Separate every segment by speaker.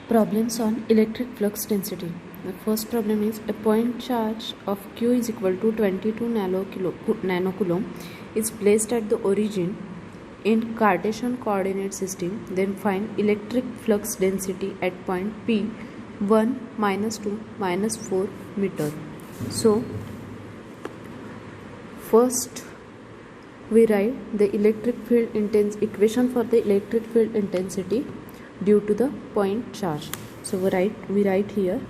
Speaker 1: Problems on electric flux density. The first problem is a point charge of Q is equal to 22 nanocoulomb is placed at the origin in Cartesian coordinate system. Then find electric flux density at point P 1, -2, -4 meter. So first we write the electric field equation for the electric field intensity due to the point charge. So we write here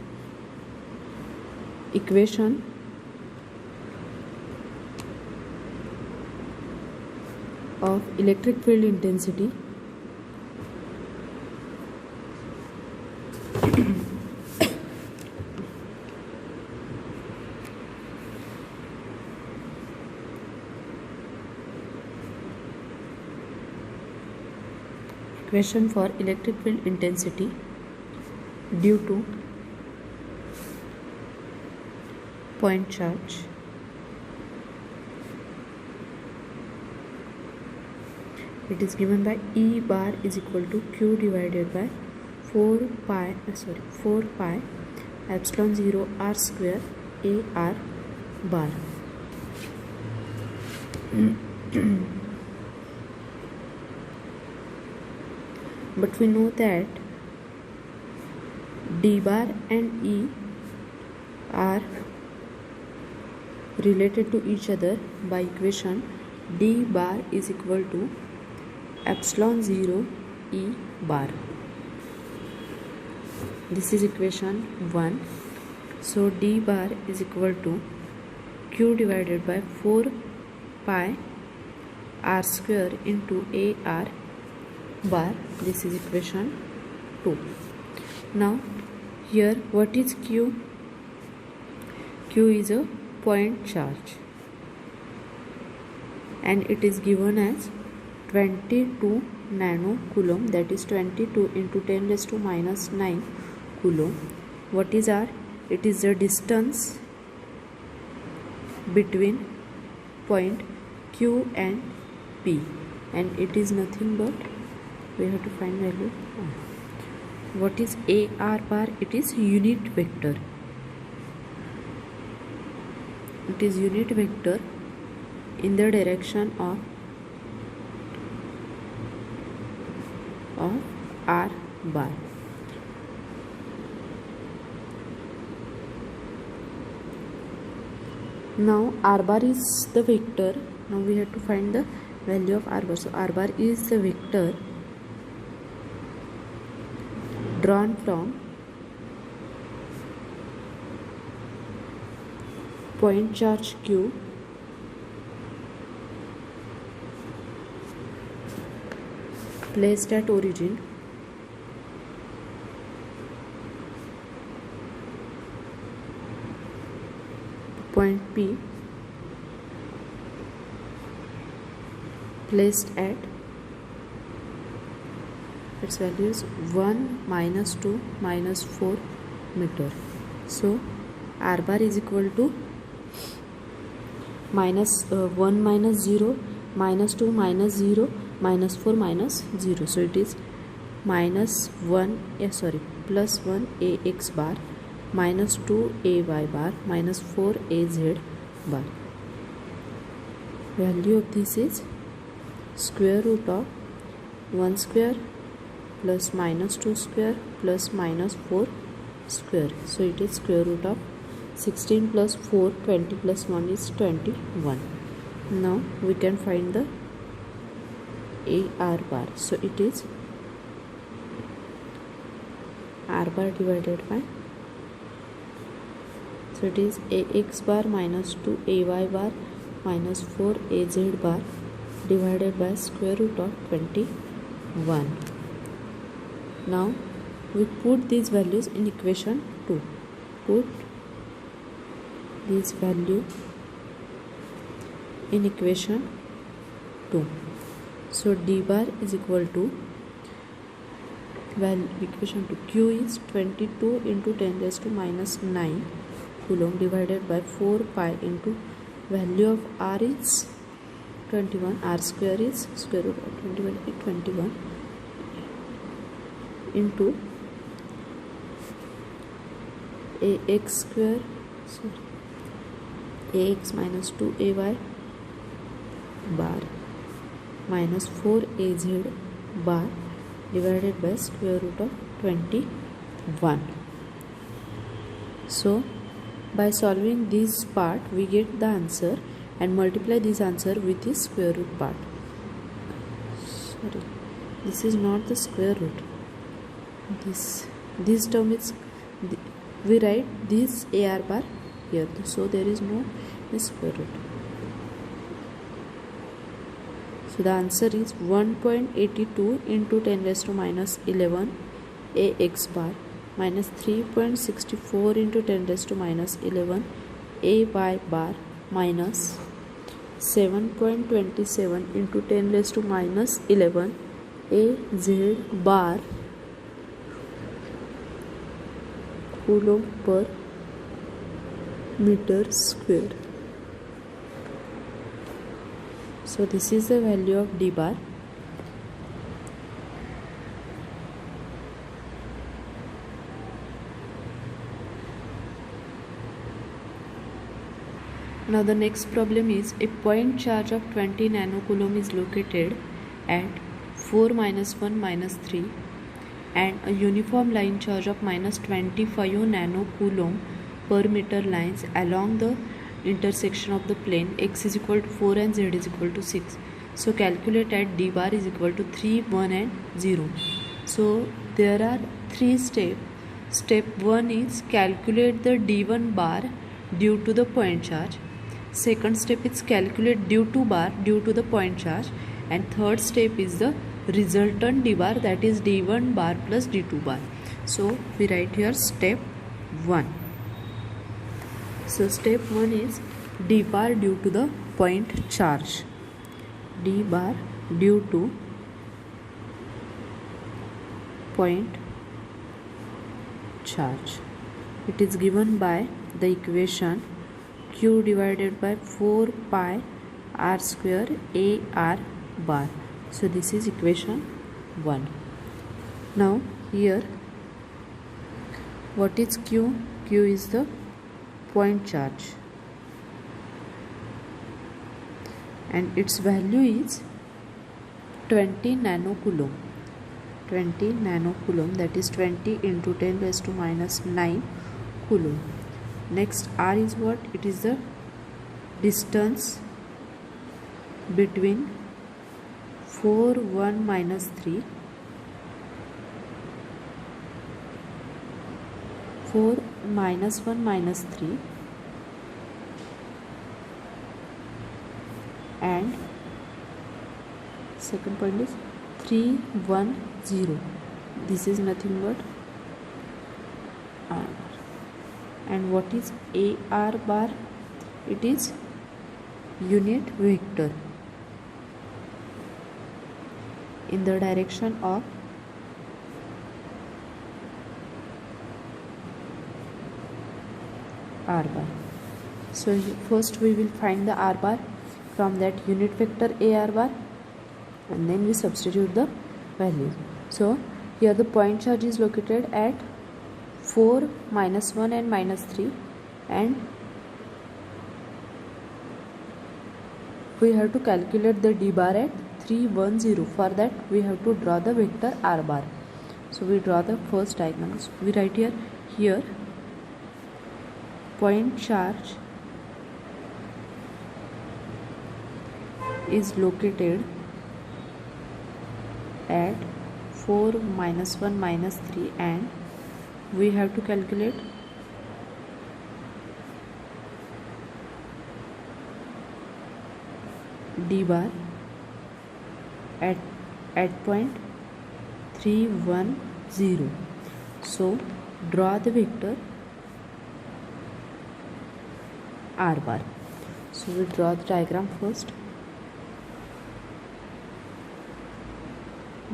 Speaker 1: equation of electric field intensity equation for electric field intensity due to point charge. It is given by E bar is equal to Q divided by 4 pi epsilon 0 r square A r bar. But we know that D bar and E are related to each other by equation D bar is equal to epsilon 0 E bar. This is equation 1. So D bar is equal to Q divided by 4 pi r square into A r bar. This is equation 2. Now here what is Q? Q is a point charge and it is given as 22 nanocoulomb, that is 22 into 10 raised to minus 9 coulomb. What is R? It is the distance between point Q and P, and it is nothing but we have to find value. What is AR bar? It is unit vector. It is unit vector in the direction of R bar. Now R bar is the vector. Now we have to find the value of R bar. So R bar is the vector drawn from point charge Q placed at origin point P placed at its value is 1, -2, -4 meter. So R bar is equal to -1 minus 0, -2 minus 0, -4 minus 0. So it is plus 1 AX bar -2 AY bar -4 AZ bar. Value of this is square root of 1 square plus -2 square plus -4 square. So it is square root of 16 plus 4, 20 plus 1 is 21. Now we can find the AR bar. So it is R bar divided by, so it is AX bar -2 AY bar -4 AZ bar divided by square root of 21. Now we put these values in equation 2. Put this value in equation 2. So D bar is equal to, well, equation 2, Q is 22 into 10 raised to minus 9 coulomb divided by 4 pi into value of R is 21, R square is square root of 21 into ax square, sorry, ax minus 2ay bar minus 4az bar divided by square root of 21. So by solving this part we get the answer and multiply this answer with the square root part. Sorry, this is not the square root. This term is, we write this AR bar here, so there is no square root. So the answer is 1.82 into 10 raised to minus 11 ax bar minus 3.64 into 10 raised to minus 11 ay bar minus 7.27 into 10 raised to minus 11 az bar coulomb per meter square. So this is the value of d bar. Now the next problem is a point charge of 20 nanocoulomb is located at 4 minus 1 minus 3 and a uniform line charge of minus 25 nanocoulomb per meter lines along the intersection of the plane x is equal to 4 and z is equal to 6. So calculate at d bar is equal to 3, 1 and 0. So there are 3 steps. Step 1 is calculate the d1 bar due to the point charge. Second step is calculate d2 bar due to the point charge, and third step is the resultant d bar, that is d1 bar plus d2 bar. So we write here step 1. So step 1 is d bar due to the point charge. D bar due to point charge. It is given by the equation q divided by 4 pi r square a r bar. So this is equation 1. Now here what is q? Q is the point charge and its value is 20 nanocoulomb. 20 nanocoulomb, that is 20 into 10 raised to minus 9 coulomb. Next r is what? It is the distance between 4, 1 minus 3, 4 minus 1 minus 3 and second point is 3, 1, 0. This is nothing but r. And what is AR bar? It is unit vector in the direction of r bar. So first we will find the r bar from that unit vector AR bar and then we substitute the values. So here the point charge is located at 4, minus 1 and minus 3, and we have to calculate the d bar at 3, 1, 0. For that we have to draw the vector r bar. So we draw the first diagonal. So we write here point charge is located at 4, minus 1, minus 3, and we have to calculate d bar at point 3, 1, 0. So draw the vector r bar. So we draw the diagram first.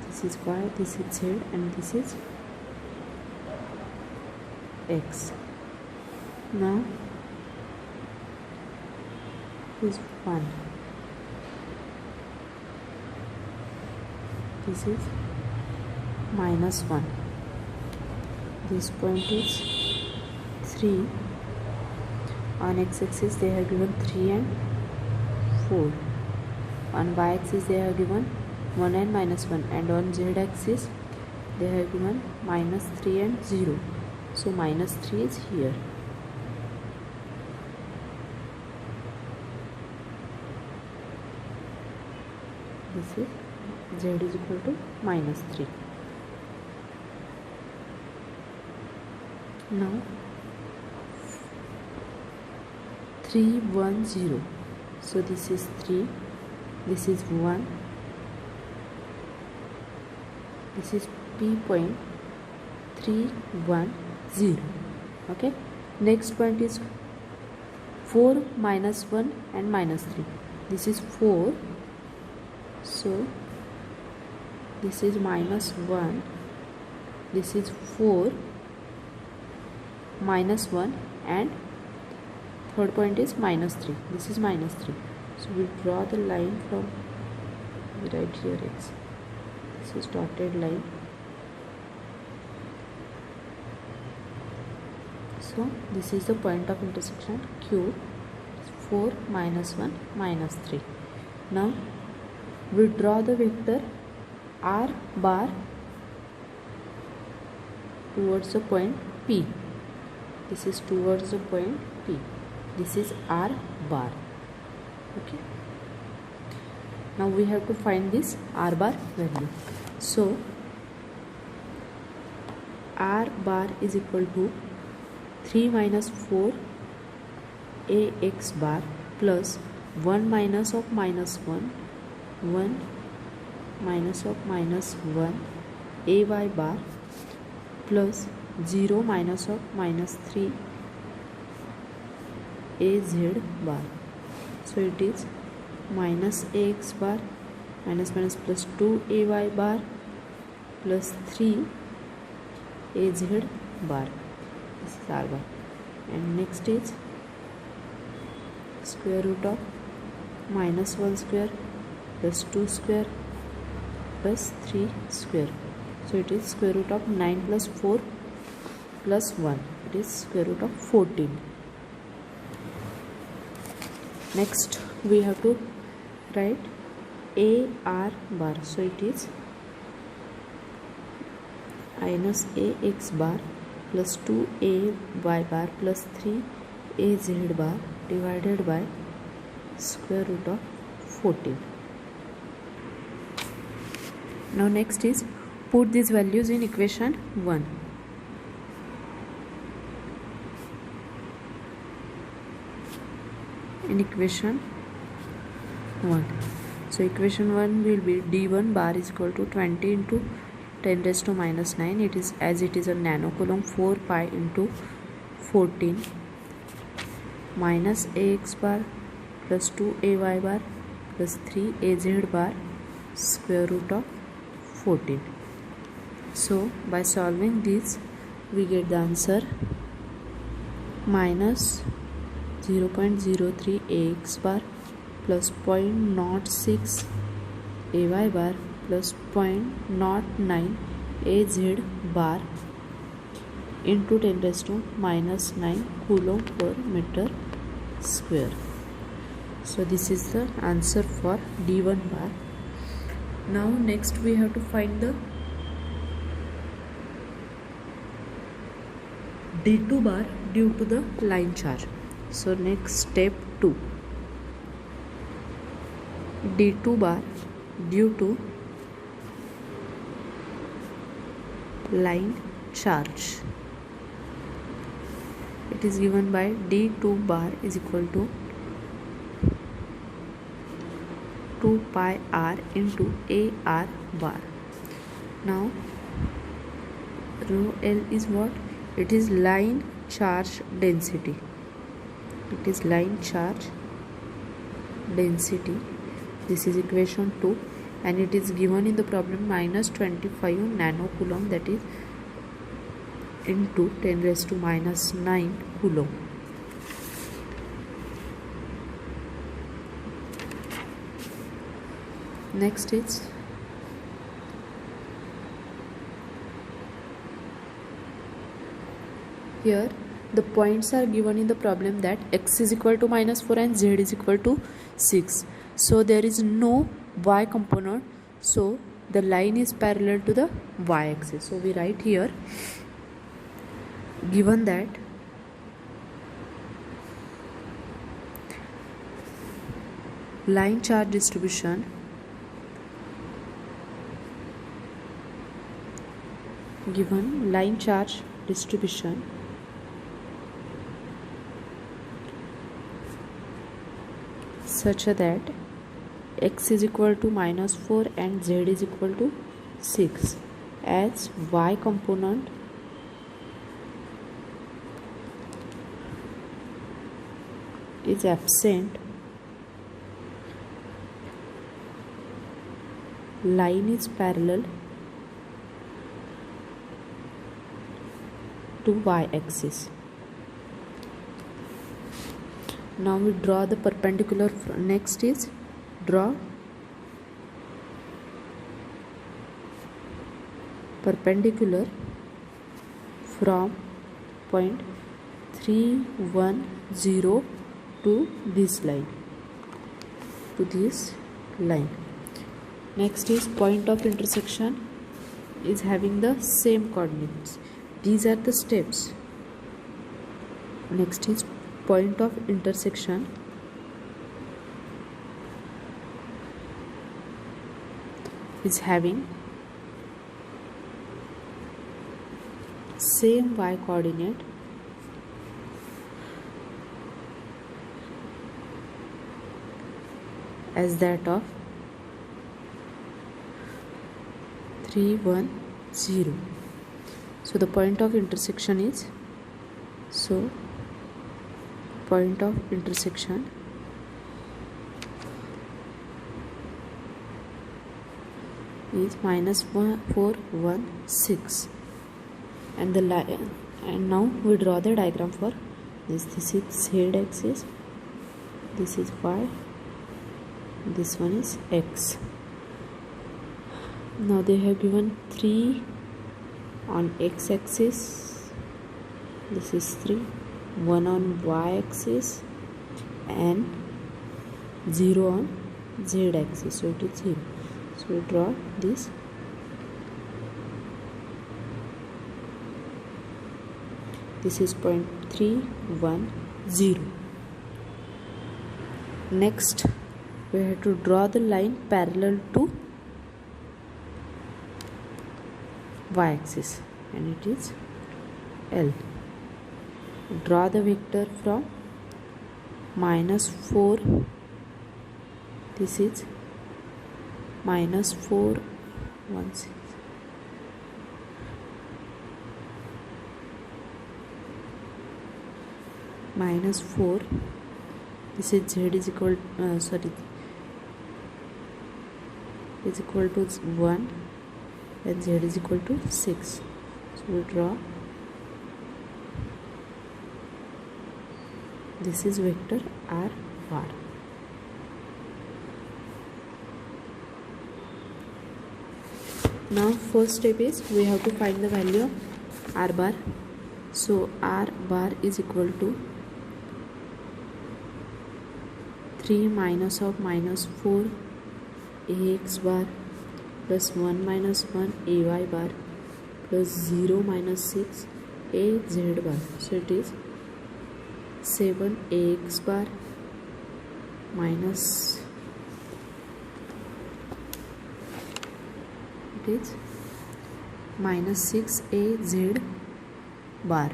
Speaker 1: This is y, this is z, and this is x. Now this is 1, this is minus 1, this point is 3. On x-axis they have given 3 and 4. On y-axis they have given 1 and -1, and on z-axis they have given -3 and 0. So -3 is here. This is z is equal to -3. Now 3, 1, 0. So this is 3, this is 1, this is P point, 3, 1, 0. Okay. Next point is 4, -1 and -3. This is 4. So this is -1, this is 4, -1, and third point is -3. This is -3. So we draw the line from right here. This is dotted line. So this is the point of intersection Q. 4, -1, -3. Now we draw the vector R bar towards the point P. This is towards the point P. This is R bar. Okay. Now we have to find this R bar value. So R bar is equal to 3 minus 4 AX bar plus 1 minus of -1, 1 minus of -1 AY bar plus 0 minus of -3 AZ bar. So it is minus AX bar minus plus 2 AY bar plus 3 AZ bar. This is R bar. And next is square root of -1 square plus 2 square plus 3 square. So it is square root of 9 plus 4 plus 1. It is square root of 14. Next we have to write AR bar. So it is minus AX bar plus 2AY bar plus 3AZ bar divided by square root of 14. Now next is put these values in equation 1. In equation 1. So equation 1 will be D1 bar is equal to 20 into 10 raised to minus 9. It is as it is a nanocoulomb, 4 pi into 14 minus AX bar plus 2AY bar plus 3AZ bar square root of 14. So by solving this we get the answer minus 0.03 AX bar plus 0.06 AY bar plus 0.09 AZ bar into 10 raised to minus 9 coulomb per meter square. So this is the answer for D1 bar. Now next we have to find the D2 bar due to the line charge. So next step 2. D2 bar due to line charge. It is given by D2 bar is equal to 2 pi r into AR bar. Now rho L is what? It is line charge density. It is line charge density. This is equation 2 and it is given in the problem minus 25 nanocoulomb, that is into 10 raised to minus 9 coulomb. Next is here the points are given in the problem that x is equal to -4 and z is equal to 6. So there is no y component, so the line is parallel to the y axis. So we write here, given that line charge distribution such that x is equal to -4 and z is equal to 6, as y component is absent, line is parallel to y axis. Now we draw the perpendicular. Next is draw perpendicular from point 310 to this line, Next is point of intersection is having the same coordinates. These are the steps. Next is point of intersection is having same y coordinate as that of 310. So the point of intersection is is -416, and the line, and now we draw the diagram for this. This is z axis, this is y, this one is x. Now they have given 3 on x axis, this is 3, 1 on y axis and 0 on z axis, so it is 0. So we draw this. This is point 310. Next we have to draw the line parallel to y axis, and it is L. Draw the vector from -4, this is -4, 1, 6, -4, this is z is equal is equal to 1 and z is equal to 6. So we draw, this is vector r bar. Now first step is we have to find the value of r bar. So r bar is equal to 3 minus of -4 ax bar plus 1 minus 1 ay bar plus 0 minus 6 az bar. So it is 7 ax bar minus, it is -6 az bar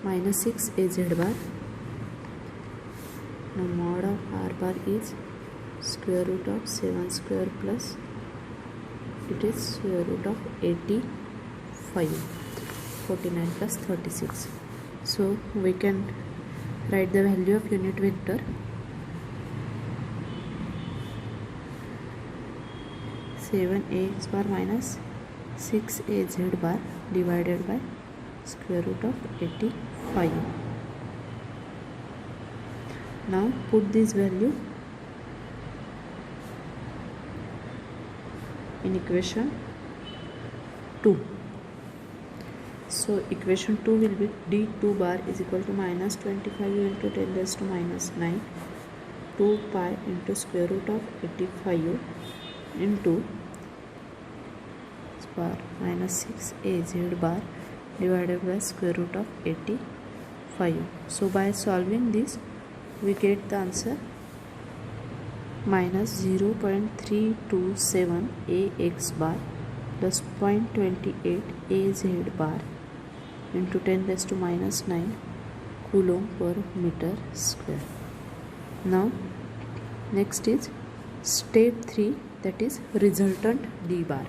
Speaker 1: -6 az bar. Now mod of r bar is square root of 7 square plus, it is square root of 85, 49 plus 36. So we can write the value of unit vector. 7ax bar minus 6az bar divided by square root of 85. Now put this value in equation 2. So equation 2 will be d2 bar is equal to minus 25 into 10 raised to minus 9 2 pi into square root of 85 into bar minus 6 az bar divided by square root of 85. So by solving this we get the answer minus 0.327 ax bar plus 0.28 az bar into 10 raised to minus 9 coulomb per meter square. Now next is step 3, that is resultant d bar.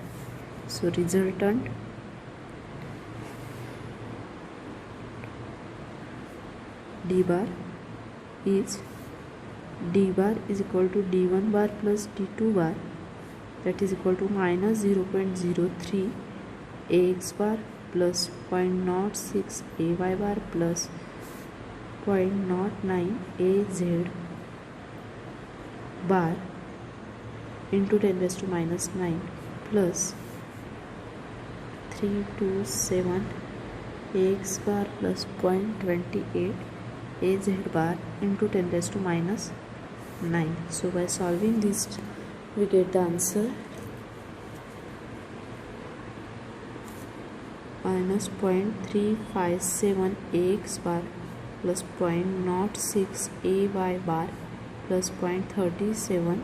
Speaker 1: So resultant d bar is equal to d1 bar plus d2 bar, that is equal to minus 0.03 ax bar plus 0.06 ay bar plus 0.09 az bar into 10 raised to minus 9 plus 327 ax bar plus 0.28 az bar into 10 raised to minus 9. So by solving this we get the answer minus 0.357 ax bar plus 0.06 ay bar plus 0.37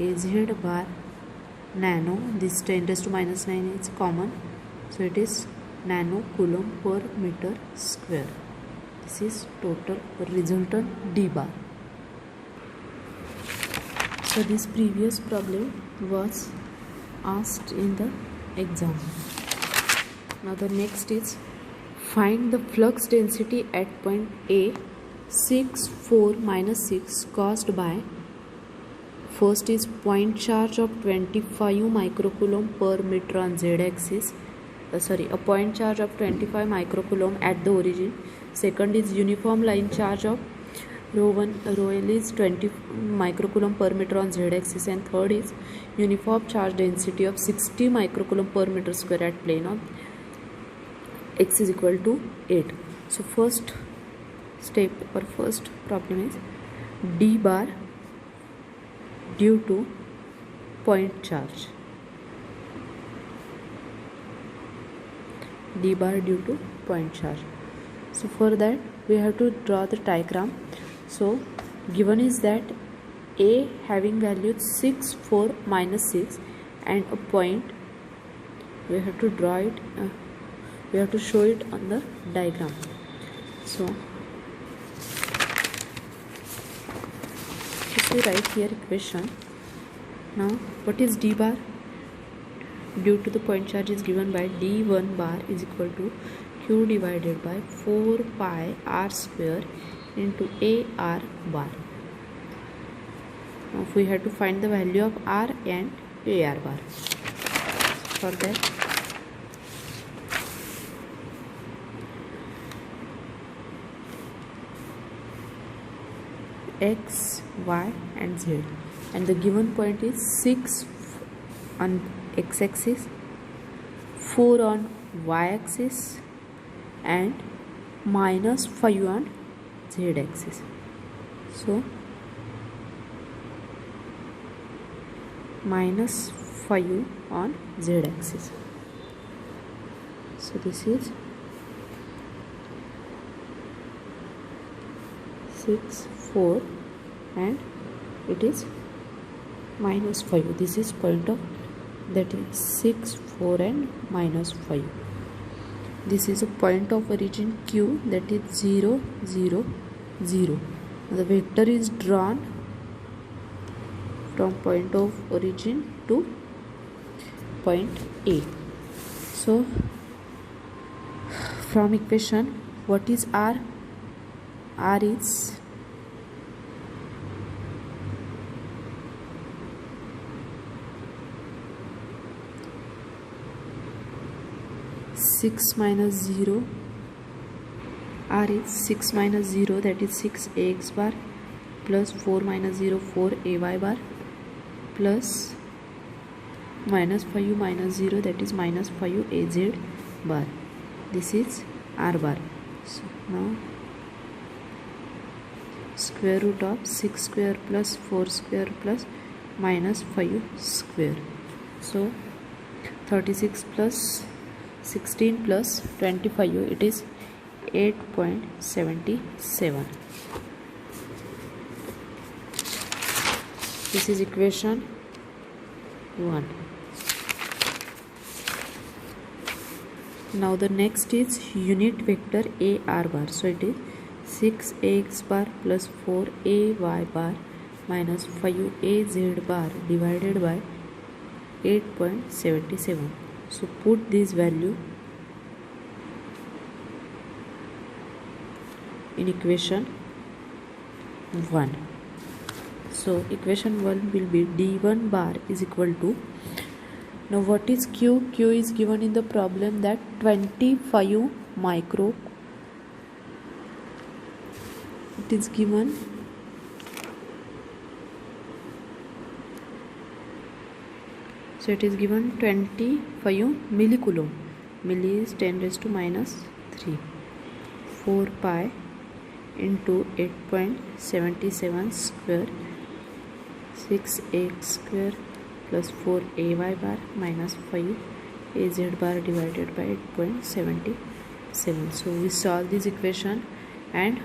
Speaker 1: az bar nano, this 10 raised to minus 9 is common, so it is nano coulomb per meter square. This is total resultant d bar. So this previous problem was asked in the exam. Now the next is find the flux density at point A 6 4 minus 6 caused by, first is point charge of 25 microcoulomb per meter on z axis, a point charge of 25 microcoulomb at the origin. Second is uniform line charge of rho L is 20 microcoulomb per meter on z axis, and third is uniform charge density of 60 microcoulomb per meter square at plane of x is equal to 8. So first step or first problem is d bar due to point charge. D bar due to point charge. So for that we have to draw the diagram. So given is that A having value 6 4 minus 6 and a point, we have to draw it, we have to show it on the diagram. So we write here equation. Now what is d bar? Due to the point charge is given by d1 bar is equal to q divided by 4 pi r square into ar bar. Now we have to find the value of r and ar bar. For that x, y and z, and the given point is 6 on x-axis, 4 on y-axis and minus 5 on z-axis. So minus 5 on z-axis. So this is 6 4 and it is minus 5. This is point of, that is 6 4 and minus 5. This is a point of origin q, that is 0 0 0. The vector is drawn from point of origin to point A. So from equation, what is r? R is 6 minus 0. R is 6 minus 0, that is 6 ax bar plus 4 minus 0 4 ay bar plus minus 5u minus 0, that is minus 5u az bar. This is r bar. So now square root of 6 square plus 4 square plus minus 5 square. So 36 plus 16 plus 25, it is 8.77. This is equation 1. Now the next is unit vector a r bar. So it is 6ax bar plus 4ay bar minus 5az bar divided by 8.77. So put this value in equation 1. So equation 1 will be d1 bar is equal to, now what is q? Q is given in the problem that 25 micro, it is given so it is given 25 millicoulomb. Milli is 10 raised to minus 3. 4 pi into 8.77 square, 6x square plus 4ay bar minus 5az bar divided by 8.77. So we solve this equation, and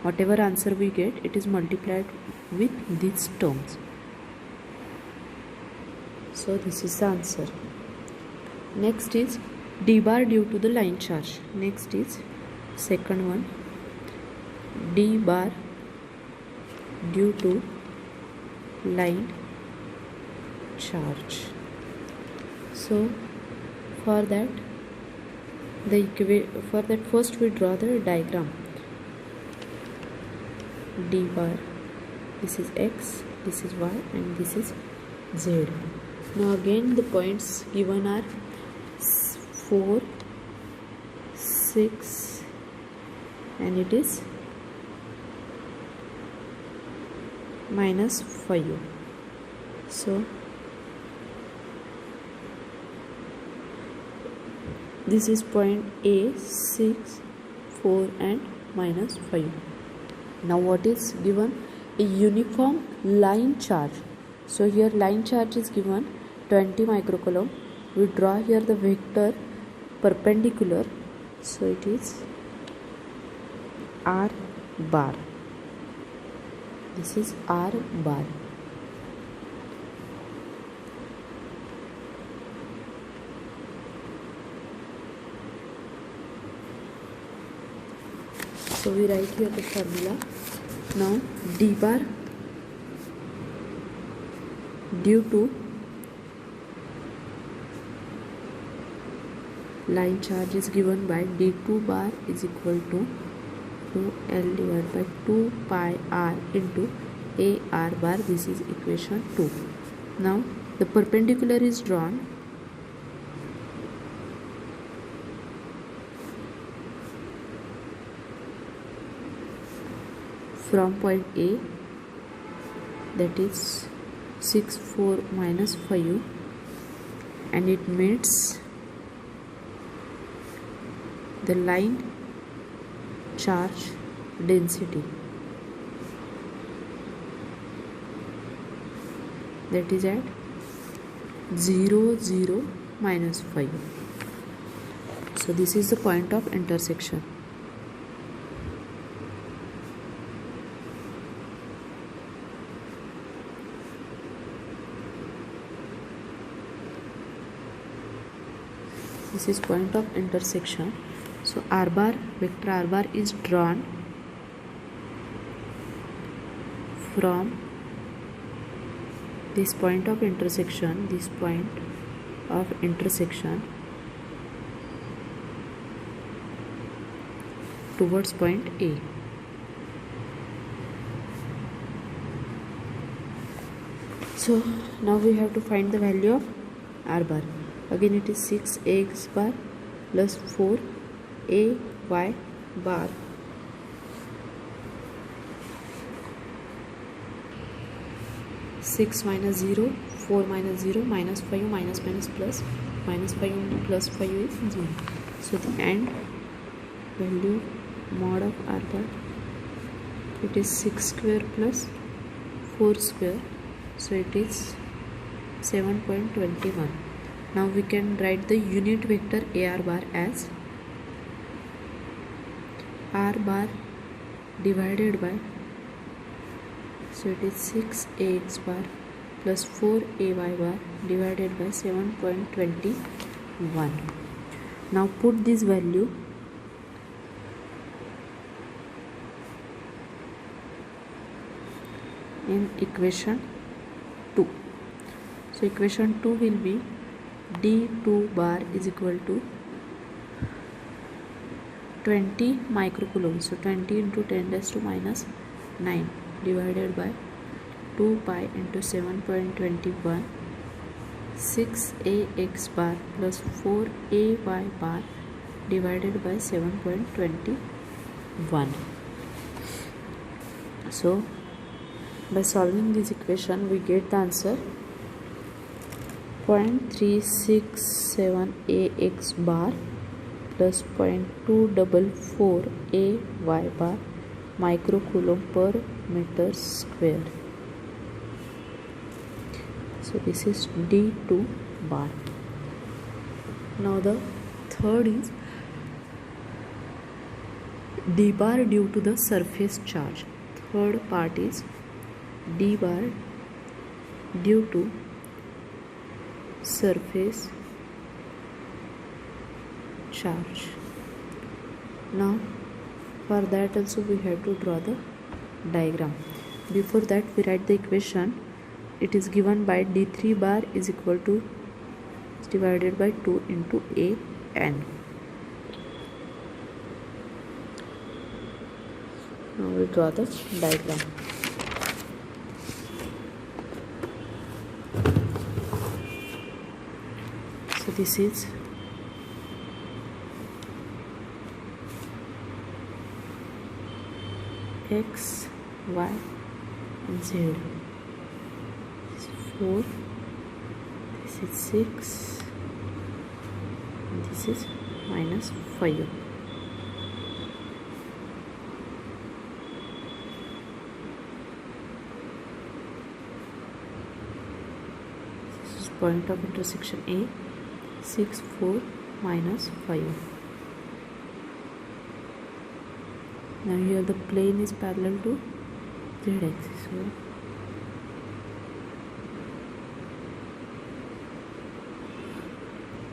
Speaker 1: whatever answer we get, it is multiplied with these terms. So this is the answer. Next is d bar due to the line charge. Next is second one, d bar due to line charge. So for that first we draw the diagram. D bar, this is x, this is y, and this is z. Now again the points given are 4, 6, and it is minus 5. So this is point A, 6, 4 and minus 5. Now what is given? A uniform line charge. So here line charge is given 20 microcoulomb. We draw here the vector perpendicular. So it is r bar. This is r bar. So we write here the formula. Now d bar due to line charge is given by d2 bar is equal to L divided by 2 pi r into a r bar. This is equation 2. Now the perpendicular is drawn. From point A, that is 6, 4 minus 5, and it meets the line charge density, that is at 0, 0, minus 5. So this is the point of intersection. This is point of intersection. So r bar, vector r bar is drawn from this point of intersection, towards point A. So now we have to find the value of r bar. Again it is 6x bar plus 4ay bar 6 minus 0, 4 minus 0, minus 5, minus plus, minus 5 plus 5 is 0. So the end value mod of r bar, it is 6 square plus 4 square, so it is 7.21. Now we can write the unit vector AR bar as R bar divided by, so it is 6AX bar plus 4AY bar divided by 7.21. Now put this value in equation 2. So equation 2 will be D2 bar is equal to 20 microcoulomb. So 20 into 10 raised to minus 9 divided by 2 pi into 7.21. 6AX bar plus 4AY bar divided by 7.21. So by solving this equation we get the answer 0.367 AX bar plus 0.244 AY bar microcoulomb per meter square. So this is D2 bar. Now the third is D bar due to the surface charge. Third part is D bar due to surface charge. Now for that also we have to draw the diagram. Before that we write the equation. It is given by D3 bar is equal to divided by 2 into AN. Now we draw the diagram. So this is X, Y and Z. This is 4, this is 6, and this is minus 5. This is point of intersection A. 6, 4, minus 5. Now here the plane is parallel to z-axis.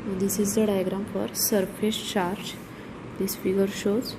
Speaker 1: So this is the diagram for surface charge. This figure shows